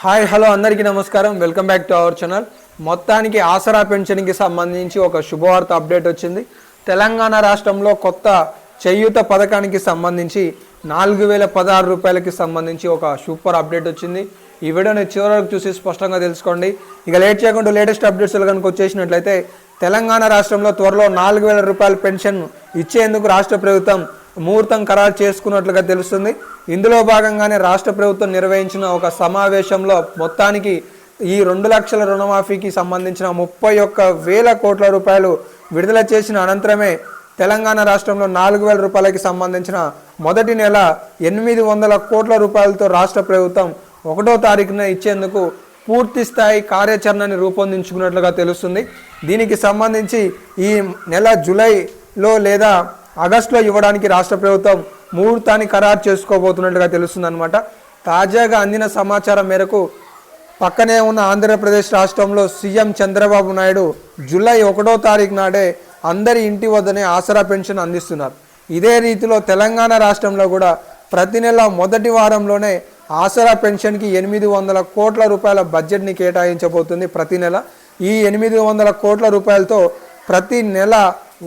Hi hello అందరికీ నమస్కారం. Welcome back to our channel. మొత్తానికి ఆసరా పెన్షన్కి సంబంధించి ఒక శుభవార్త అప్డేట్ వచ్చింది. తెలంగాణ రాష్ట్రంలో కొత్త చేయూత పథకానికి సంబంధించి 4016 రూపాయలకి సంబంధించి ఒక సూపర్ అప్డేట్ వచ్చింది. ఈ వీడియోని చివరకు చూసి స్పష్టంగా తెలుసుకోండి. ఇక లేట్ చేయకుండా లేటెస్ట్ అప్డేట్స్ కనుక వచ్చేసినట్లయితే తెలంగాణ రాష్ట్రంలో త్వరలో 4000 రూపాయల పెన్షన్ ఇచ్చేందుకు రాష్ట్ర ప్రభుత్వం ముహూర్తం ఖరారు చేసుకున్నట్లుగా తెలుస్తుంది. ఇందులో భాగంగానే రాష్ట్ర ప్రభుత్వం నిర్వహించిన ఒక సమావేశంలో మొత్తానికి ఈ 2 లక్షల రుణమాఫీకి సంబంధించిన 31,000 కోట్ల రూపాయలు విడుదల చేసిన అనంతరమే తెలంగాణ రాష్ట్రంలో 4000 రూపాయలకి సంబంధించిన మొదటి నెల 800 కోట్ల రూపాయలతో రాష్ట్ర ప్రభుత్వం 1వ తారీఖున ఇచ్చేందుకు పూర్తి స్థాయి కార్యాచరణని రూపొందించుకున్నట్లుగా తెలుస్తుంది. దీనికి సంబంధించి ఈ నెల జూలైలో లేదా ఆగస్టులో ఇవ్వడానికి రాష్ట్ర ప్రభుత్వం ముహూర్తాన్ని ఖరారు చేసుకోబోతున్నట్లుగా తెలుస్తుంది అనమాట. తాజాగా అందిన సమాచారం మేరకు పక్కనే ఉన్న ఆంధ్రప్రదేశ్ రాష్ట్రంలో సీఎం చంద్రబాబు నాయుడు జూలై 1వ తారీఖు నాడే అందరి ఇంటి వద్దనే ఆసరా పెన్షన్ అందిస్తున్నారు. ఇదే రీతిలో తెలంగాణ రాష్ట్రంలో కూడా ప్రతి నెల మొదటి వారంలోనే ఆసరా పెన్షన్కి 800 కోట్ల రూపాయల బడ్జెట్ని కేటాయించబోతుంది. ప్రతి నెల ఈ 800 కోట్ల రూపాయలతో ప్రతి నెల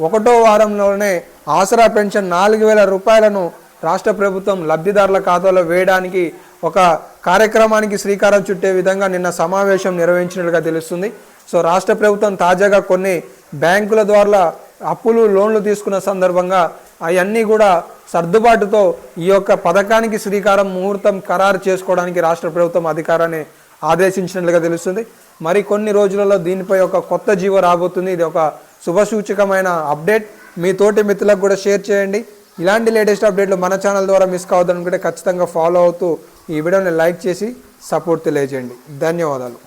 1వ వారంలోనే ఆసరా పెన్షన్ 4000 రూపాయలను రాష్ట్ర ప్రభుత్వం లబ్ధిదారుల ఖాతాలో వేయడానికి ఒక కార్యక్రమానికి శ్రీకారం చుట్టే విధంగా నిన్న సమావేశం నిర్వహించినట్లుగా తెలుస్తుంది. సో రాష్ట్ర ప్రభుత్వం తాజాగా కొన్ని బ్యాంకుల ద్వారా అప్పులు లోన్లు తీసుకున్న సందర్భంగా అవన్నీ కూడా సర్దుబాటుతో ఈ యొక్క పథకానికి శ్రీకారం ముహూర్తం ఖరారు చేసుకోవడానికి రాష్ట్ర ప్రభుత్వం అధికారాన్ని ఆదేశించినట్లుగా తెలుస్తుంది. మరి కొన్ని రోజులలో దీనిపై ఒక కొత్త జీవో రాబోతుంది. ఇది ఒక శుభసూచకమైన అప్డేట్. మీ తోటి మిత్రులకు కూడా షేర్ చేయండి. ఇలాంటి లేటెస్ట్ అప్డేట్లు మన ఛానల్ ద్వారా మిస్ కావద్దనుకుంటే ఖచ్చితంగా ఫాలో అవుతూ ఈ వీడియోని లైక్ చేసి సపోర్ట్ తెలియజేయండి. ధన్యవాదాలు.